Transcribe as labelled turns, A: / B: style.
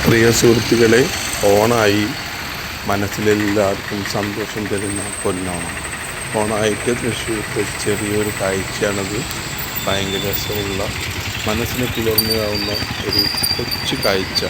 A: പ്രിയ സുഹൃത്തുക്കളെ, ഓണായി. മനസ്സിലെല്ലാവർക്കും സന്തോഷം തരുന്ന പൊന്നോണം. ഓണായിട്ട് തൃശ്ശൂരത്തെ ചെറിയൊരു കാഴ്ചയാണത്. ഭയങ്കര രസമുള്ള, മനസ്സിന് കുളിർമയാവുന്ന ഒരു കൊച്ചു കാഴ്ച.